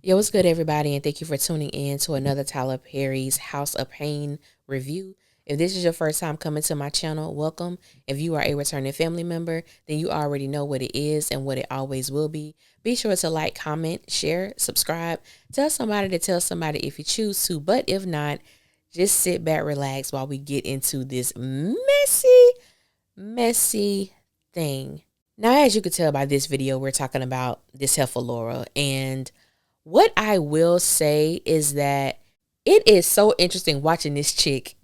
Yo, what's good, everybody, and thank you for tuning in to another Tyler Perry's House of Payne review. If this is your first time coming to my channel, welcome. If you are a returning family member, then you already know what it is and what it always will be. Be sure to like, comment, share, subscribe. Tell somebody to tell somebody if you choose to, but if not, just sit back, relax while we get into this messy thing. Now, as you can tell by this video, we're talking about this heifer Laura, and what I will say is that it is so interesting watching this chick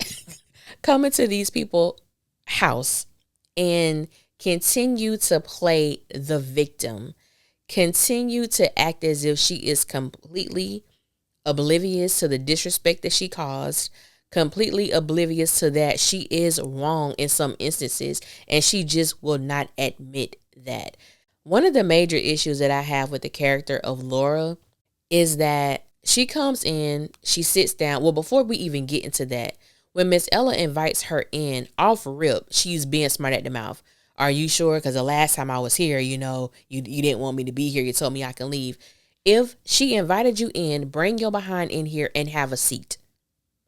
come into these people's house and continue to play the victim, continue to act as if she is completely oblivious to the disrespect that she caused, completely oblivious to that she is wrong in some instances, and she just will not admit that. One of the major issues that I have with the character of Laura is that she comes in, she sits down. Well, before we even get into that, when Miss Ella invites her in, off rip, she's being smart at the mouth. Are you sure? Because the last time I was here, you didn't want me to be here. You told me I can leave. If she invited you in, bring your behind in here and have a seat.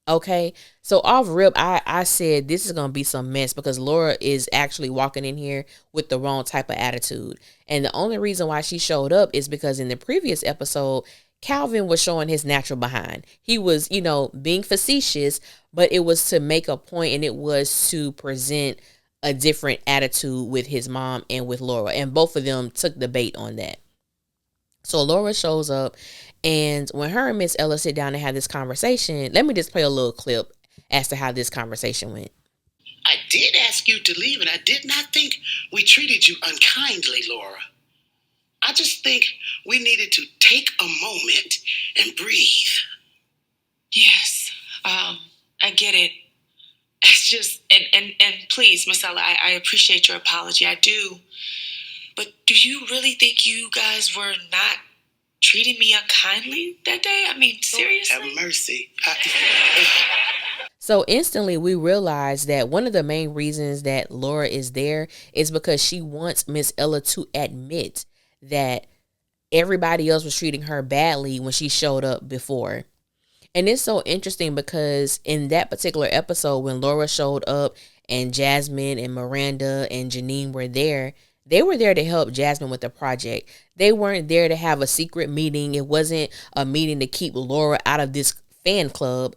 Okay, so off rip, I said this is going to be some mess because Laura is actually walking in here with the wrong type of attitude. And the only reason why she showed up is because in the previous episode, Calvin was showing his natural behind. He was, being facetious, but it was to make a point and it was to present a different attitude with his mom and with Laura. And both of them took the bait on that. So Laura shows up, and when her and Miss Ella sit down and have this conversation, let me just play a little clip as to how this conversation went. I did ask you to leave, and I did not think we treated you unkindly, Laura. I just think we needed to take a moment and breathe. Yes, I get it. It's just, and please, Miss Ella, I appreciate your apology. I do. But do you really think you guys were not treating me unkindly that day? I mean, seriously? Have mercy. So instantly we realized that one of the main reasons that Laura is there is because she wants Miss Ella to admit that everybody else was treating her badly when she showed up before. And it's so interesting because in that particular episode, when Laura showed up and Jasmine and Miranda and Janine were there, they were there to help Jasmine with the project. They weren't there to have a secret meeting. It wasn't a meeting to keep Laura out of this fan club.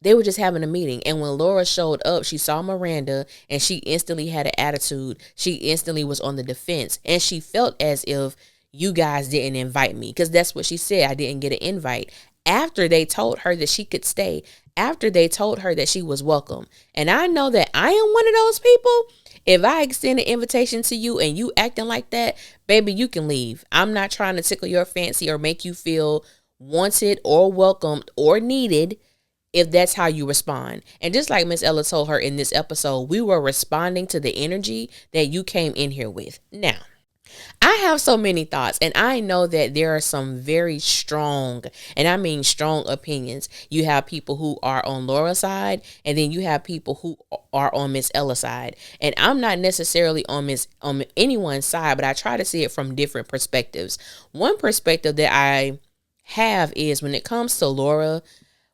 They were just having a meeting. And when Laura showed up, she saw Miranda and she instantly had an attitude. She instantly was on the defense. And she felt as if you guys didn't invite me. Because that's what she said. I didn't get an invite. After they told her that she could stay. After they told her that she was welcome. And I know that I am one of those people. If I extend an invitation to you and you acting like that, baby, you can leave. I'm not trying to tickle your fancy or make you feel wanted or welcomed or needed if that's how you respond. And just like Miss Ella told her in this episode, we were responding to the energy that you came in here with. Now, I have so many thoughts, and I know that there are some very strong, and I mean strong opinions. You have people who are on Laura's side, and then you have people who are on Miss Ella's side. And I'm not necessarily on anyone's side, but I try to see it from different perspectives. One perspective that I have is when it comes to Laura,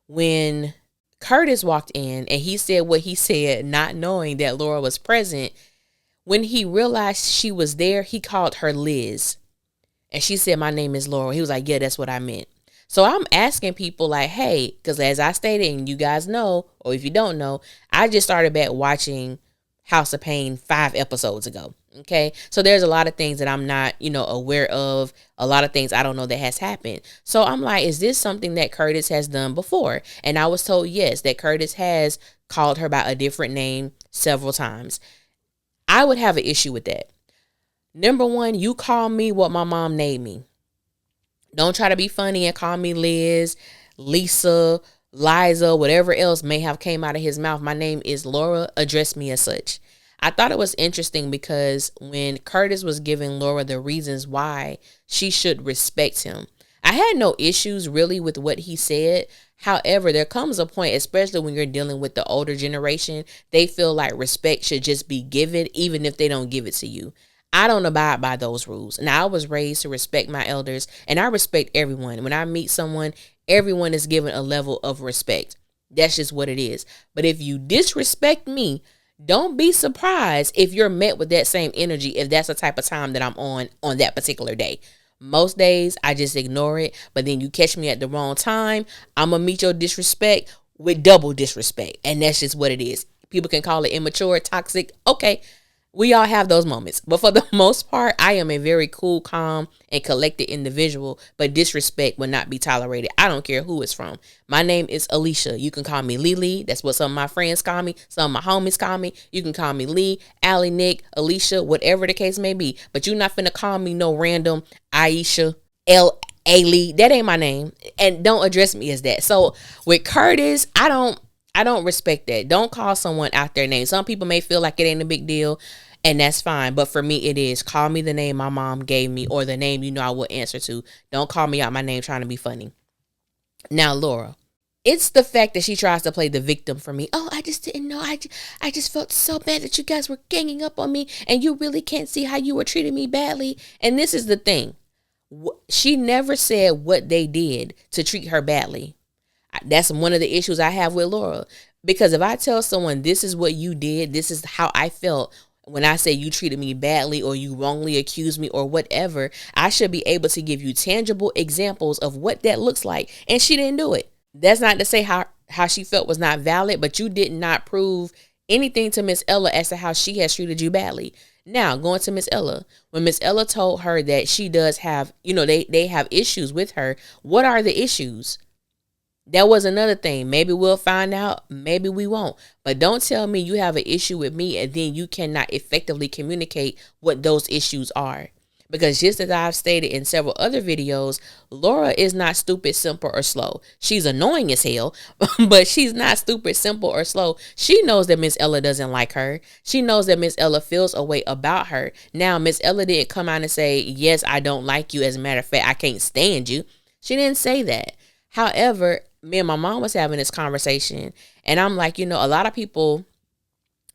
when Curtis walked in and he said what he said, not knowing that Laura was present. When he realized she was there, he called her Liz. And she said, my name is Laura. He was like, yeah, that's what I meant. So I'm asking people like, hey, because as I stated, and you guys know, or if you don't know, I just started back watching House of Payne 5 episodes ago. Okay. So there's a lot of things that I'm not, aware of. A lot of things I don't know that has happened. So I'm like, is this something that Curtis has done before? And I was told, yes, that Curtis has called her by a different name several times. I would have an issue with that. Number one, you call me what my mom named me. Don't try to be funny and call me Liz, Lisa, Liza, whatever else may have came out of his mouth. My name is Laura. Address me as such. I thought it was interesting because when Curtis was giving Laura the reasons why she should respect him, I had no issues really with what he said. However, there comes a point, especially when you're dealing with the older generation, they feel like respect should just be given even if they don't give it to you. I don't abide by those rules. Now, I was raised to respect my elders, and I respect everyone. When I meet someone, everyone is given a level of respect. That's just what it is. But if you disrespect me, don't be surprised if you're met with that same energy, if that's the type of time that I'm on that particular day. Most days I just ignore it, but then you catch me at the wrong time, I'm going to meet your disrespect with double disrespect. And that's just what it is. People can call it immature, toxic. Okay, we all have those moments. But for the most part, I am a very cool, calm, and collected individual. But disrespect will not be tolerated. I don't care who it's from. My name is Alicia. You can call me Lily. That's what some of my friends call me. Some of my homies call me. You can call me Lee, Allie, Nick, Alicia, whatever the case may be. But you're not finna call me no random Aisha, Ailey. That ain't my name. And don't address me as that. So with Curtis, I don't respect that. Don't call someone out their name. Some people may feel like it ain't a big deal, and that's fine. But for me, it is. Call me the name my mom gave me, or the name you know I will answer to. Don't call me out my name trying to be funny. Now, Laura, it's the fact that she tries to play the victim for me. Oh, I just didn't know. I just felt so bad that you guys were ganging up on me, and you really can't see how you were treating me badly. And this is the thing. She never said what they did to treat her badly. That's one of the issues I have with Laura. Because if I tell someone this is what you did, this is how I felt when I say you treated me badly or you wrongly accused me or whatever, I should be able to give you tangible examples of what that looks like. And she didn't do it. That's not to say how she felt was not valid, but you did not prove anything to Miss Ella as to how she has treated you badly. Now, going to Miss Ella, when Miss Ella told her that she does have, they have issues with her, what are the issues? That was another thing. Maybe we'll find out. Maybe we won't. But don't tell me you have an issue with me and then you cannot effectively communicate what those issues are. Because just as I've stated in several other videos, Laura is not stupid, simple, or slow. She's annoying as hell, but she's not stupid, simple, or slow. She knows that Miss Ella doesn't like her. She knows that Miss Ella feels a way about her. Now, Miss Ella didn't come out and say, yes, I don't like you. As a matter of fact, I can't stand you. She didn't say that. However, me and my mom was having this conversation, and I'm like, a lot of people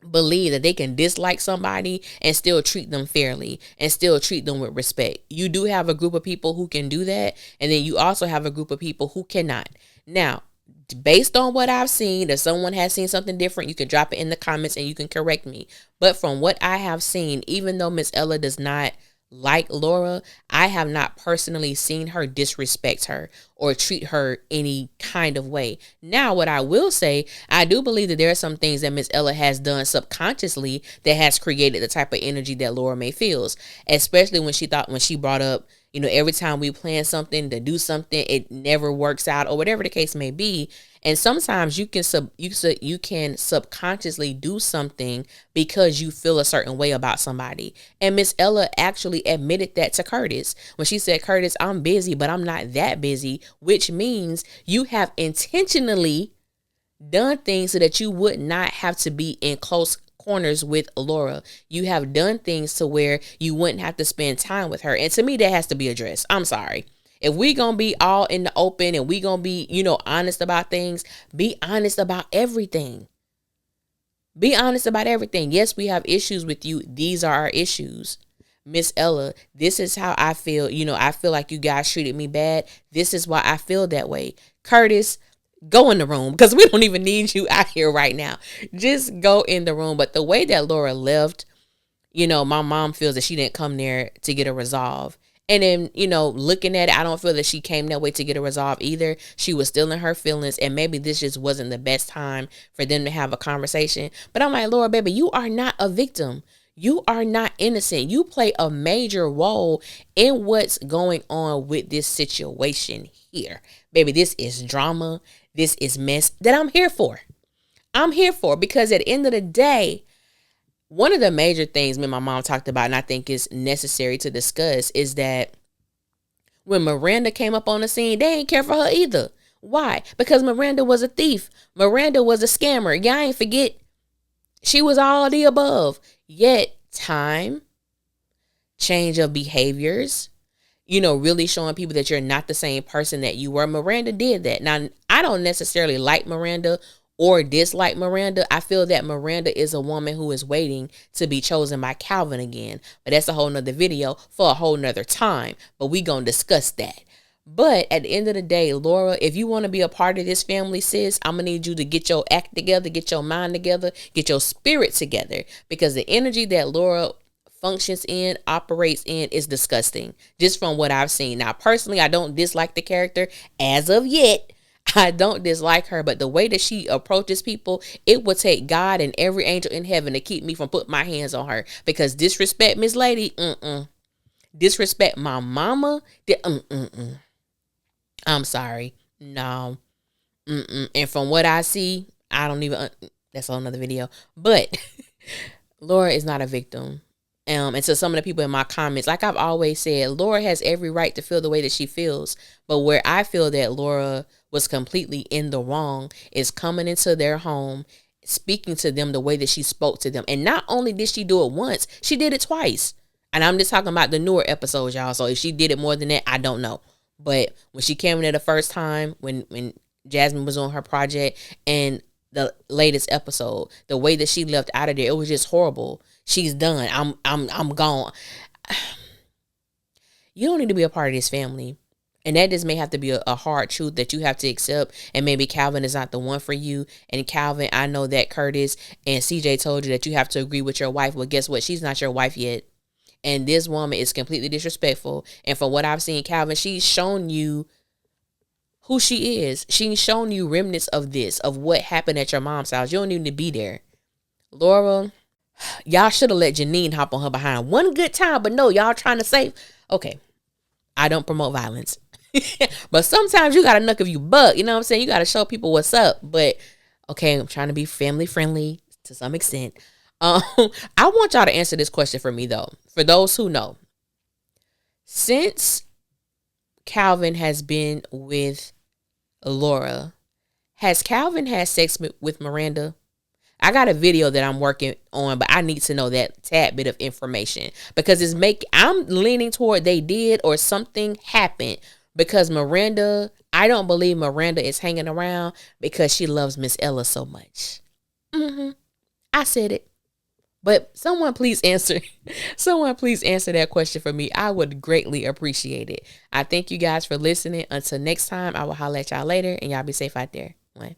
believe that they can dislike somebody and still treat them fairly and still treat them with respect. You do have a group of people who can do that, and then you also have a group of people who cannot. Now, based on what I've seen, if someone has seen something different, you can drop it in the comments and you can correct me. But from what I have seen, even though Miss Ella does not like Laura, I have not personally seen her disrespect her or treat her any kind of way. Now, what I will say, I do believe that there are some things that Miss Ella has done subconsciously that has created the type of energy that Laura May feels, especially when she brought up, every time we plan something to do something, it never works out or whatever the case may be. And sometimes you can subconsciously do something because you feel a certain way about somebody. And Miss Ella actually admitted that to Curtis when she said, Curtis, I'm busy, but I'm not that busy, which means you have intentionally done things so that you would not have to be in close corners with Laura. You have done things to where you wouldn't have to spend time with her. And to me, that has to be addressed. I'm sorry. If we gonna be all in the open and we gonna be, honest about things, be honest about everything. Be honest about everything. Yes, we have issues with you. These are our issues. Miss Ella, this is how I feel. I feel like you guys treated me bad. This is why I feel that way. Curtis, go in the room because we don't even need you out here right now. Just go in the room. But the way that Laura left, my mom feels that she didn't come there to get a resolve. And then, looking at it, I don't feel that she came that way to get a resolve either. She was still in her feelings, and maybe this just wasn't the best time for them to have a conversation. But I'm like, Laura, baby, you are not a victim. You are not innocent. You play a major role in what's going on with this situation here. Baby, this is drama. This is mess that I'm here for. I'm here for because at the end of the day, one of the major things me and my mom talked about, and I think is necessary to discuss, is that when Miranda came up on the scene, they ain't care for her either. Why? Because Miranda was a thief. Miranda was a scammer. Y'all ain't forget. She was all the above. Yet time, change of behaviors, really showing people that you're not the same person that you were. Miranda did that. Now, I don't necessarily like Miranda or dislike Miranda. I feel that Miranda is a woman who is waiting to be chosen by Calvin again. But that's a whole nother video for a whole nother time. But we gonna discuss that. But at the end of the day, Laura, if you want to be a part of this family, sis, I'm going to need you to get your act together, get your mind together, get your spirit together. Because the energy that Laura functions in, operates in, is disgusting. Just from what I've seen. Now, personally, I don't dislike the character as of yet. I don't dislike her, but the way that she approaches people, it would take God and every angel in heaven to keep me from putting my hands on her. Because disrespect Miss Lady, disrespect my mama, I'm sorry. No. And from what I see, I don't even, that's another video. But Laura is not a victim. And to some of the people in my comments, like I've always said, Laura has every right to feel the way that she feels. But where I feel that Laura was completely in the wrong is coming into their home, speaking to them the way that she spoke to them. And not only did she do it once, she did it twice. And I'm just talking about the newer episodes, y'all. So if she did it more than that, I don't know. But when she came in there the first time, when Jasmine was on her project, and the latest episode, the way that she left out of there, it was just horrible. She's done. I'm gone. You don't need to be a part of this family. And that just may have to be a hard truth that you have to accept. And maybe Calvin is not the one for you. And Calvin, I know that Curtis and CJ told you that you have to agree with your wife. Well, guess what? She's not your wife yet. And this woman is completely disrespectful. And from what I've seen, Calvin, she's shown you who she is. She's shown you remnants of this, of what happened at your mom's house. You don't need to be there. Laura, y'all should have let Janine hop on her behind one good time. But no, y'all trying to save. Okay, I don't promote violence. But sometimes you got to knuck if you buck. You know what I'm saying? You got to show people what's up. But, okay, I'm trying to be family friendly to some extent. I want y'all to answer this question for me, though. For those who know, since Calvin has been with Laura, has Calvin had sex with Miranda? I got a video that I'm working on, but I need to know that tad bit of information because I'm leaning toward they did or something happened because Miranda, I don't believe Miranda is hanging around because she loves Miss Ella so much. I said it. But someone please answer that question for me. I would greatly appreciate it. I thank you guys for listening. Until next time, I will holler at y'all later and y'all be safe out there. One.